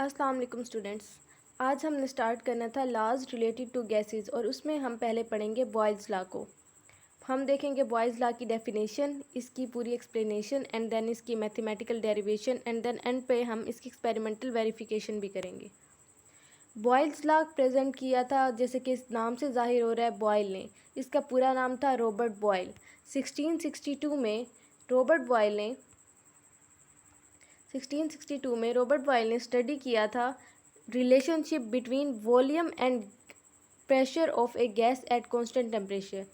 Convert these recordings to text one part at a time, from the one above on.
अस्सलाम वालेकुम स्टूडेंट्स। आज हमने स्टार्ट करना था लॉज रिलेटेड टू गैसेस और उसमें हम पहले पढ़ेंगे बॉयल्स लॉ को। हम देखेंगे बॉयल्स लॉ की डेफिनेशन, इसकी पूरी एक्सप्लेनेशन एंड देन इसकी mathematical derivation and then end पे हम इसकी एक्सपेरिमेंटल वेरिफिकेशन भी करेंगे। बॉयल्स लॉ प्रेजेंट किया था, जैसे कि इस नाम से जाहिर हो रहा है, बॉयल ने। इसका पूरा नाम था रॉबर्ट बॉयल। 1662 में रॉबर्ट बॉयल ने 1662 में रॉबर्ट बॉयल ने स्टडी किया था relationship between volume and pressure of a gas at constant temperature.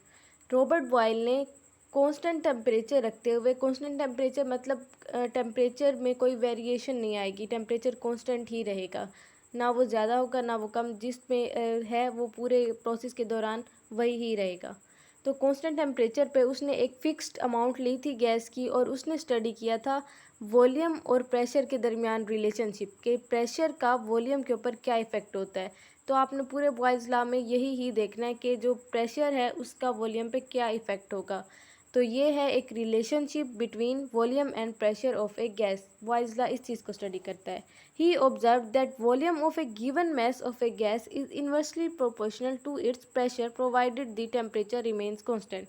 Robert Boyle ने कांस्टेंट टेम्परेचर रखते हुए, कांस्टेंट टेम्परेचर मतलब टेम्परेचर में कोई वेरिएशन नहीं आएगी, टेम्परेचर कांस्टेंट ही रहेगा, ना वो ज़्यादा होगा ना वो कम, जिसमें है वो पूरे प्रोसेस के दौरान वही ही रहेगा। तो कांस्टेंट टेम्परेचर पे उसने एक फ़िक्स्ड अमाउंट ली थी गैस की और उसने स्टडी किया था वॉल्यूम और प्रेशर के दरमियान रिलेशनशिप के, प्रेशर का वॉल्यूम के ऊपर क्या इफ़ेक्ट होता है। तो आपने पूरे बॉयल्स लॉ में यही ही देखना है कि जो प्रेशर है उसका वॉल्यूम पे क्या इफ़ेक्ट होगा। तो ये है एक relationship between volume and pressure of a gas. Boyle's law इस चीज़ को स्टडी करता है। He observe that volume of a given mass of a gas is inversely proportional to its pressure provided the temperature remains constant.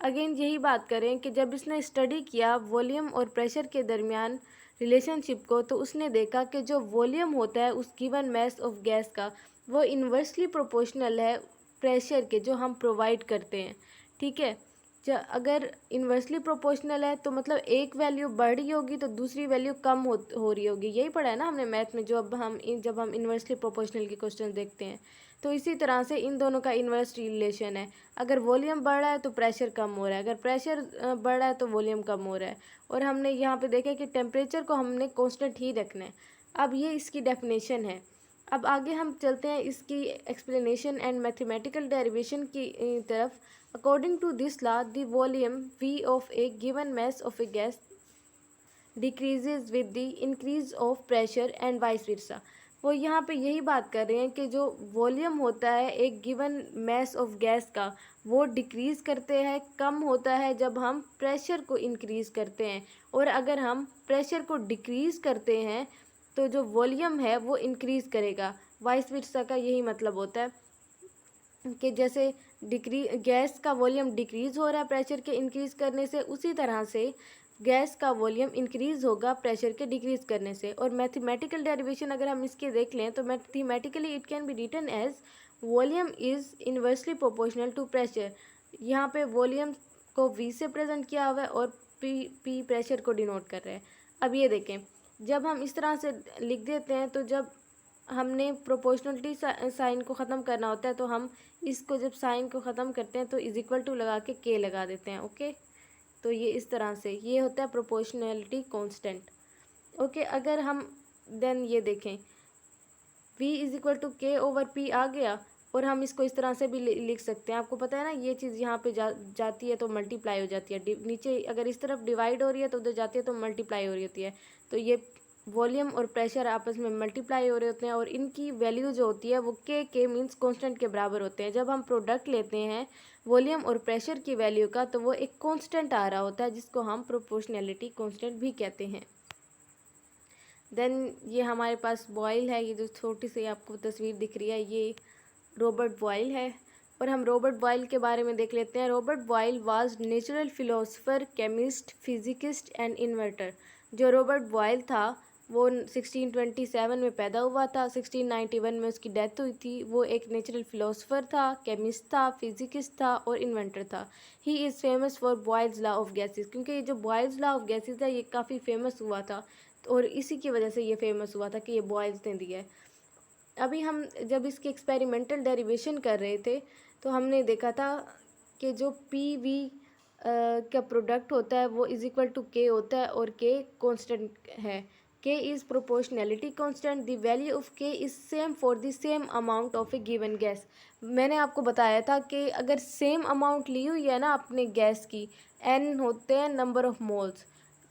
Again यही बात करें कि जब इसने स्टडी किया वॉल्यूम और प्रेशर के दरमियान रिलेशनशिप को, तो उसने देखा कि जो वॉल्यूम होता है उस गिवन mass ऑफ गैस का, वो इन्वर्सली प्रोपोर्शनल है प्रेशर के जो हम प्रोवाइड करते हैं। ठीक है, अगर इन्वर्सली प्रोपोर्शनल है तो मतलब एक वैल्यू बढ़ रही होगी तो दूसरी वैल्यू कम हो रही होगी। यही पढ़ा है ना हमने मैथ में, जब हम इन्वर्सली प्रोपोर्शनल के क्वेश्चन देखते हैं। तो इसी तरह से इन दोनों का इन्वर्स रिलेशन है। अगर वॉल्यूम बढ़ रहा है तो प्रेशर कम हो रहा है, अगर प्रेशर बढ़ रहा है तो वॉल्यूम कम हो रहा है। और हमने यहाँ पे देखा कि टेम्परेचर को हमने कांस्टेंट ही रखना है। अब ये इसकी डेफिनेशन है। अब आगे हम चलते हैं इसकी एक्सप्लेनेशन एंड मैथमेटिकल डेरिवेशन की तरफ। According to this law the volume v of a given mass of a gas decreases with the increase of pressure and vice versa. वो यहाँ पे यही बात कर रहे हैं कि जो वॉल्यूम होता है एक गिवन mass ऑफ गैस का, वो डिक्रीज़ करते हैं, कम होता है जब हम प्रेशर को इंक्रीज़ करते हैं। और अगर हम प्रेशर को डिक्रीज़ करते हैं तो जो वॉल्यूम है वो इंक्रीज़ करेगा। वाइस वर्सा का यही मतलब होता है कि जैसे गैस का वॉल्यूम डिक्रीज़ हो रहा है प्रेशर के इंक्रीज़ करने से, उसी तरह से गैस का वॉल्यूम इंक्रीज़ होगा प्रेशर के डिक्रीज़ करने से। और मैथमेटिकल डेरिवेशन अगर हम इसके देख लें तो mathematically it can be written as volume is inversely proportional to pressure. यहाँ पे वॉल्यूम को v से प्रेजेंट किया हुआ है और p प्रेशर को डिनोट कर रहा है। अब ये देखें, जब हम इस तरह से लिख देते हैं तो जब हमने प्रोपोर्शनलिटी साइन को ख़त्म करना होता है तो हम इसको जब साइन को ख़त्म करते हैं तो इज इक्वल टू लगा के के लगा देते हैं। ओके, तो ये इस तरह से ये होता है प्रोपोर्शनलिटी कांस्टेंट। ओके, अगर हम देन ये देखें v इज इक्वल टू के ओवर पी आ गया, और हम इसको इस तरह से भी लिख सकते हैं। आपको पता है ना, ये चीज़ यहाँ पे जाती है तो मल्टीप्लाई हो जाती है, नीचे अगर इस तरफ डिवाइड हो रही है तो उधर जाती है तो मल्टीप्लाई हो रही होती है। तो ये वॉल्यूम और प्रेशर आपस में मल्टीप्लाई हो रहे होते हैं और इनकी वैल्यू जो होती है वो के मीन्स कांस्टेंट के बराबर होते हैं। जब हम प्रोडक्ट लेते हैं वॉल्यूम और प्रेशर की वैल्यू का तो वो एक कांस्टेंट आ रहा होता है जिसको हम प्रोपोर्शनैलिटी कांस्टेंट भी कहते हैं। देन ये हमारे पास बॉयल है, ये जो छोटी सी आपको तस्वीर दिख रही है ये रॉबर्ट बॉयल है। और हम रॉबर्ट बॉयल के बारे में देख लेते हैं। Robert Boyle was natural philosopher, chemist, physicist and inventor. जो रॉबर्ट बॉयल था वो 1627 में पैदा हुआ था, 1691 में उसकी डेथ हुई थी। वो एक नेचुरल फिलोसफर था, केमिस्ट था, फिजिकिस्ट था और इन्वेंटर था। He is famous for Boyle's law of gases, क्योंकि ये जो बॉयल्स लॉ ऑफ गैसेस है ये काफ़ी फेमस हुआ था और इसी की वजह से ये फेमस हुआ था कि ये बॉयल्स ने दिया है। अभी हम जब इसकी एक्सपेरिमेंटल डेरिवेशन कर रहे थे तो हमने देखा था कि जो पी वी का प्रोडक्ट होता है वो इज इक्वल टू के होता है और के कांस्टेंट है। K is proportionality constant, the value of K is same for the same amount of a given gas. मैंने आपको बताया था कि अगर सेम अमाउंट ली हुई है ना अपने गैस की, एन होते हैं नंबर ऑफ मोल्स,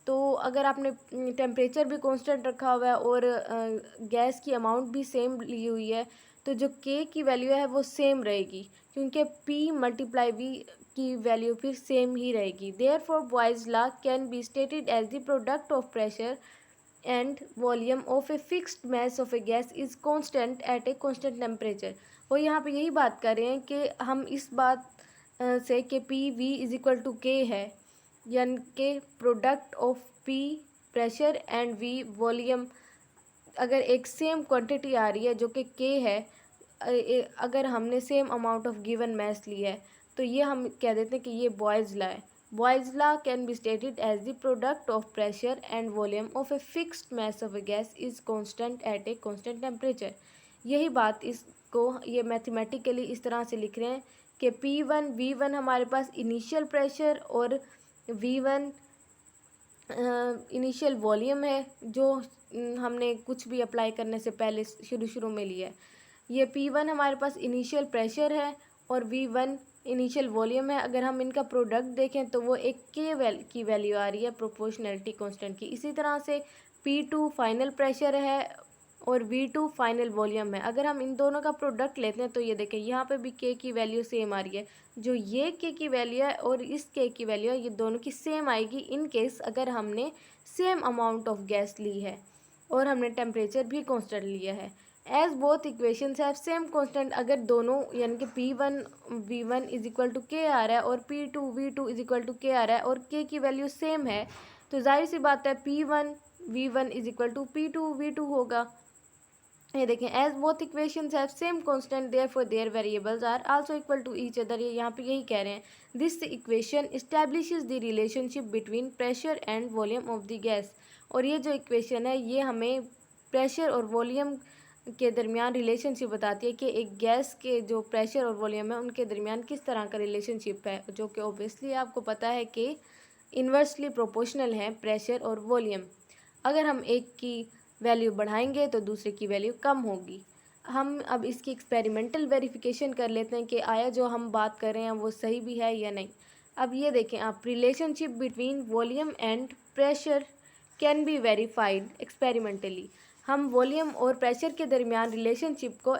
तो अगर आपने टेम्परेचर भी कांस्टेंट रखा हुआ है और गैस की अमाउंट भी सेम ली हुई है तो जो के की वैल्यू है वो सेम रहेगी, क्योंकि पी मल्टीप्लाई वी की वैल्यू फिर सेम ही रहेगी। Therefore Boyle's law can be stated as the product of pressure and volume of a fixed mass of a gas is constant at a constant temperature। वो यहाँ पे यही बात कर रहे हैं कि हम इस बात से कि P V is equal to K है, यानी कि product of P pressure and V volume, अगर एक सेम क्वांटिटी आ रही है जो कि के है, अगर हमने same amount of given mass ली है, तो ये हम कह देते हैं कि ये बॉयज़ लॉ है। Boyle's law can be stated as the product of pressure and volume of a fixed mass of a gas is constant at a constant temperature. यही बात इसको ये मैथमेटिकली इस तरह से लिख रहे हैं कि वी वन हमारे पास इनिशियल प्रेशर और वी वन इनिशियल वॉल्यूम है जो हमने कुछ भी अप्लाई करने से पहले शुरू में लिया है। ये P1 हमारे पास इनिशियल प्रेशर है और V1 इनिशियल वॉल्यूम है। अगर हम इनका प्रोडक्ट देखें तो वो एक की वैल्यू आ रही है प्रोपोर्शनलिटी कांस्टेंट की। इसी तरह से P2 फाइनल प्रेशर है और V2 फाइनल वॉल्यूम है। अगर हम इन दोनों का प्रोडक्ट लेते हैं तो ये देखें यहाँ पे भी K की वैल्यू सेम आ रही है। जो ये K की वैल्यू है और इस K की वैल्यू है, ये दोनों की सेम आएगी इन केस अगर हमने सेम अमाउंट ऑफ गैस ली है और हमने टेम्परेचर भी कांस्टेंट लिया है। As both equations have same constant, अगर दोनों यानी कि P1 V1 is equal to के आ रहा है और P2 V2 is equal to के आ रहा है और K की वैल्यू सेम है, तो जाहिर सी बात है P1 V1 is equal to P2 V2 होगा। ये देखें, as both equations have same constant therefore their variables are also equal to each other. ये यहाँ पे यही कह रहे हैं, this equation establishes the relationship between pressure and volume of the gas. और ये जो इक्वेशन है ये हमें प्रेशर और वॉल्यूम के दरमियान रिलेशनशिप बताती है कि एक गैस के जो प्रेशर और वॉल्यूम है उनके दरमियान किस तरह का रिलेशनशिप है, जो कि ओबियसली आपको पता है कि इन्वर्सली प्रोपोर्शनल है प्रेशर और वॉल्यूम। अगर हम एक की वैल्यू बढ़ाएंगे तो दूसरे की वैल्यू कम होगी। हम अब इसकी एक्सपेरिमेंटल वेरिफिकेशन कर लेते हैं कि आया जो हम बात कर रहे हैं वो सही भी है या नहीं। अब ये देखें आप, relationship between volume and pressure can be verified experimentally. हम वॉल्यूम और प्रेशर के दरमियान रिलेशनशिप को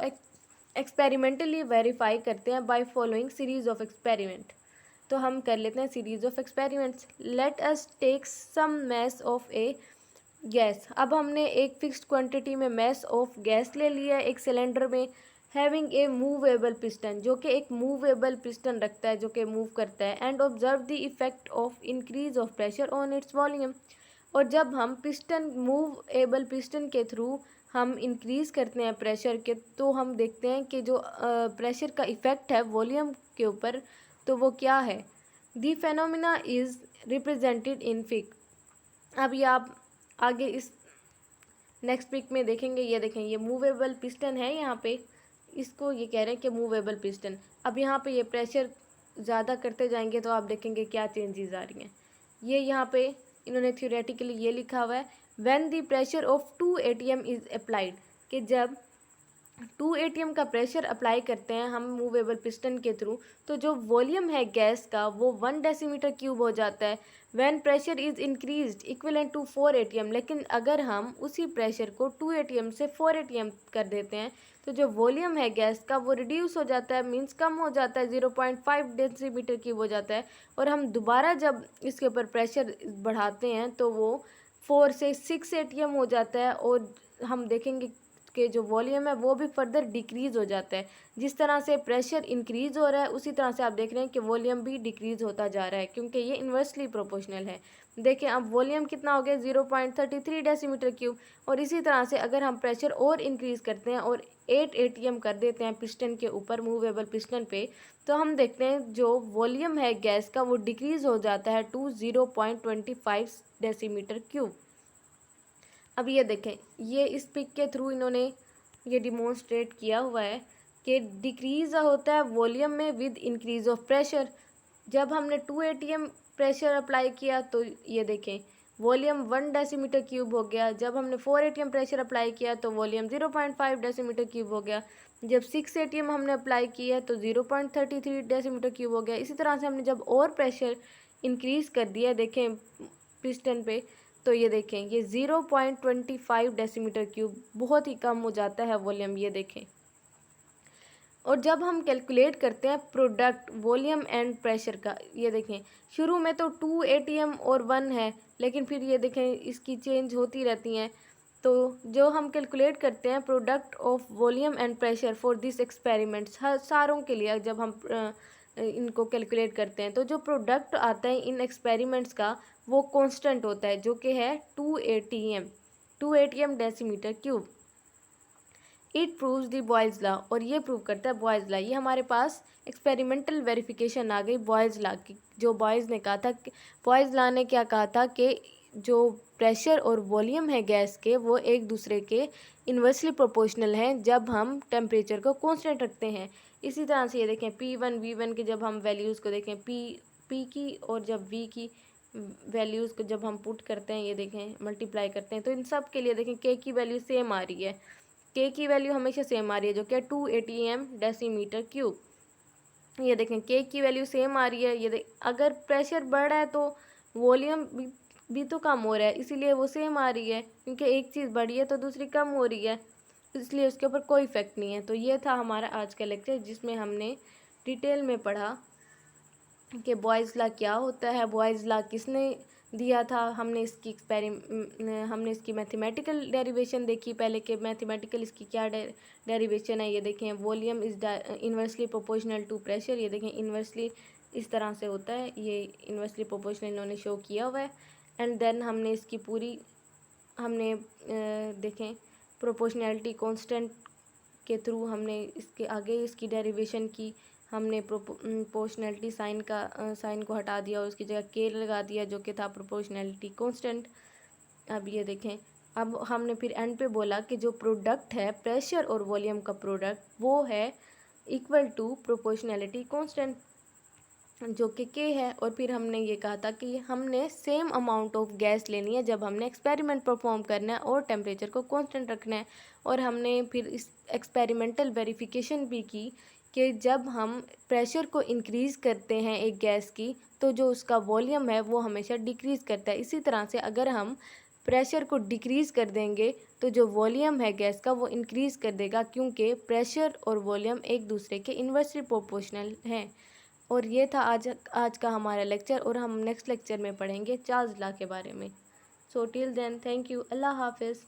एक्सपेरिमेंटली वेरीफाई करते हैं by following series of experiment. तो हम कर लेते हैं series of experiments. Let us take some mass of a gas. अब हमने एक फिक्स्ड क्वांटिटी में मैस ऑफ गैस ले लिया है एक सिलेंडर में, हैविंग ए मूवेबल पिस्टन, जो कि एक मूवेबल पिस्टन रखता है जो कि मूव करता है, and observe the effect of increase of pressure on its volume. और जब हम पिस्टन मूवेबल पिस्टन के थ्रू हम इंक्रीज़ करते हैं प्रेशर के, तो हम देखते हैं कि जो प्रेशर का इफ़ेक्ट है वॉल्यूम के ऊपर, तो वो क्या है। The phenomena is represented in fig. अब ये आप आगे इस नेक्स्ट पिक में देखेंगे, ये देखें ये मूवेबल पिस्टन है, यहाँ पे इसको ये कह रहे हैं कि मूवेबल पिस्टन। अब यहाँ पे ये प्रेशर ज़्यादा करते जाएंगे तो आप देखेंगे क्या चेंजेस आ रही हैं। ये यहाँ पे इन्होंने थ्योरेटिकली ये लिखा हुआ है, when the pressure of 2 ATM is applied, कि जब 2 ATM का प्रेशर अप्लाई करते हैं हम मूवेबल पिस्टन के थ्रू, तो जो वॉल्यूम है गैस का वो 1 डेसीमीटर क्यूब हो जाता है। When pressure is increased equivalent to 4 ATM, लेकिन अगर हम उसी प्रेशर को 2 ATM से 4 ATM कर देते हैं तो जो वॉल्यूम है गैस का वो रिड्यूस हो जाता है, मीन्स कम हो जाता है, 0.5 डेसीमीटर क्यूब हो जाता है। और हम दोबारा जब इसके ऊपर प्रेशर बढ़ाते हैं तो वो 4 से 6 ATM हो जाता है और हम देखेंगे कि जो वॉल्यूम है वो भी फर्दर डिक्रीज़ हो जाता है। जिस तरह से प्रेशर इंक्रीज़ हो रहा है उसी तरह से आप देख रहे हैं कि वॉल्यूम भी डिक्रीज़ होता जा रहा है, क्योंकि ये इन्वर्सली प्रोपोर्शनल है। देखें अब वॉल्यूम कितना हो गया, 0.33 डेसीमीटर क्यूब। और इसी तरह से अगर हम प्रेशर और इंक्रीज़ करते हैं और 8 ATM कर देते हैं पिस्टन के ऊपर, मूवेबल पिस्टन पे, तो हम देखते हैं जो वॉल्यूम है गैस का वो डिक्रीज़ हो जाता है टू 0.25 डेसीमीटर क्यूब। अब ये देखें, ये इस पिक के थ्रू इन्होंने ये डिमॉन्स्ट्रेट किया हुआ है कि डिक्रीज़ होता है वॉल्यूम में विद इंक्रीज़ ऑफ प्रेशर। जब हमने 2 ATM प्रेशर अप्लाई किया तो ये देखें वॉल्यूम 1 डेसीमीटर क्यूब हो गया। जब हमने 4 ATM प्रेशर अप्लाई किया तो वॉल्यूम 0.5 डेसीमीटर क्यूब हो गया। जब 6 ATM हमने अप्लाई किया तो 0.33 डेसीमीटर क्यूब हो गया। इसी तरह से हमने जब और प्रेशर इंक्रीज़ कर दिया, देखें पिस्टन पे, तो ये देखें ये 0.25 डेसीमीटर क्यूब, बहुत ही कम हो जाता है वॉल्यूम, ये देखें। और जब हम कैलकुलेट करते हैं प्रोडक्ट वॉल्यूम एंड प्रेशर का, ये देखें शुरू में तो 2 ATM और 1 है, लेकिन फिर ये देखें इसकी चेंज होती रहती हैं। तो जो हम कैलकुलेट करते हैं product of volume and pressure for this experiments, हर सारों के लिए जब हम इनको कैलकुलेट करते हैं तो जो प्रोडक्ट आता है इन एक्सपेरिमेंट्स का वो कांस्टेंट होता है, जो कि है 2 ATM decimetre cube. It proves the boys law, और ये प्रूव करता है बॉयज़ लॉ। ये हमारे पास एक्सपेरिमेंटल वेरिफिकेशन आ गई बॉयज़ लॉ की। जो बॉयज़ ने कहा था, बॉयज़ लॉ ने क्या कहा था कि जो प्रेशर और वॉल्यूम है गैस के वो एक दूसरे के इन्वर्सली प्रोपोर्शनल हैं जब हम टेम्परेचर को कांस्टेंट रखते हैं। इसी तरह से ये देखें P1 V1 के जब हम वैल्यूज़ को देखें P की और जब V की वैल्यूज़ को जब हम पुट करते हैं, ये देखें मल्टीप्लाई करते हैं, तो इन सब के लिए देखें K की वैल्यू सेम आ रही है। K की वैल्यू हमेशा सेम आ रही है जो कि 2 ATM डेसीमीटर क्यूब। ये देखें K की वैल्यू सेम आ रही है। ये अगर प्रेशर बढ़ रहा है तो वॉल्यूम भी तो कम हो रहा है, इसीलिए वो सेम आ रही है, क्योंकि एक चीज़ बढ़ी है तो दूसरी कम हो रही है, इसलिए उसके ऊपर कोई इफेक्ट नहीं है। तो ये था हमारा आज का लेक्चर, जिसमें हमने डिटेल में पढ़ा कि बॉयज़ लॉ क्या होता है, बॉयज़ लॉ किसने दिया था। हमने इसकी मैथमेटिकल डेरिवेशन देखी पहले, कि मैथमेटिकल इसकी क्या डेरिवेशन है। ये देखें volume is inversely proportional to pressure. ये देखें इन्वर्सली इस तरह से होता है, ये इन्वर्सली प्रोपोर्शनल इन्होंने शो किया हुआ है। एंड देन हमने इसकी पूरी देखें प्रोपोर्शनैलिटी कांस्टेंट के थ्रू हमने इसके आगे इसकी डेरिवेशन की। हमने प्रोपोर्शनैलिटी साइन को हटा दिया और उसकी जगह के लगा दिया, जो कि था प्रोपोर्शनैलिटी कांस्टेंट। अब ये देखें, अब हमने फिर एंड पे बोला कि जो प्रोडक्ट है प्रेशर और वॉल्यूम का प्रोडक्ट, वो है इक्वल टू प्रोपोर्शनैलिटी कांस्टेंट, जो कि के है। और फिर हमने ये कहा था कि हमने सेम अमाउंट ऑफ गैस लेनी है जब हमने एक्सपेरिमेंट परफॉर्म करना है और टेम्परेचर को कांस्टेंट रखना है। और हमने फिर इस एक्सपेरिमेंटल वेरिफिकेशन भी की कि जब हम प्रेशर को इंक्रीज़ करते हैं एक गैस की, तो जो उसका वॉल्यूम है वो हमेशा डिक्रीज़ करता है। इसी तरह से अगर हम प्रेशर को डिक्रीज़ कर देंगे तो जो वॉल्यूम है गैस का वो इंक्रीज़ कर देगा, क्योंकि प्रेशर और वॉल्यूम एक दूसरे के इन्वर्सली प्रोपोर्शनल हैं। और ये था आज का हमारा लेक्चर, और हम नेक्स्ट लेक्चर में पढ़ेंगे चार्ल्स लॉ के बारे में। So till then, thank you, अल्लाह हाफिज़।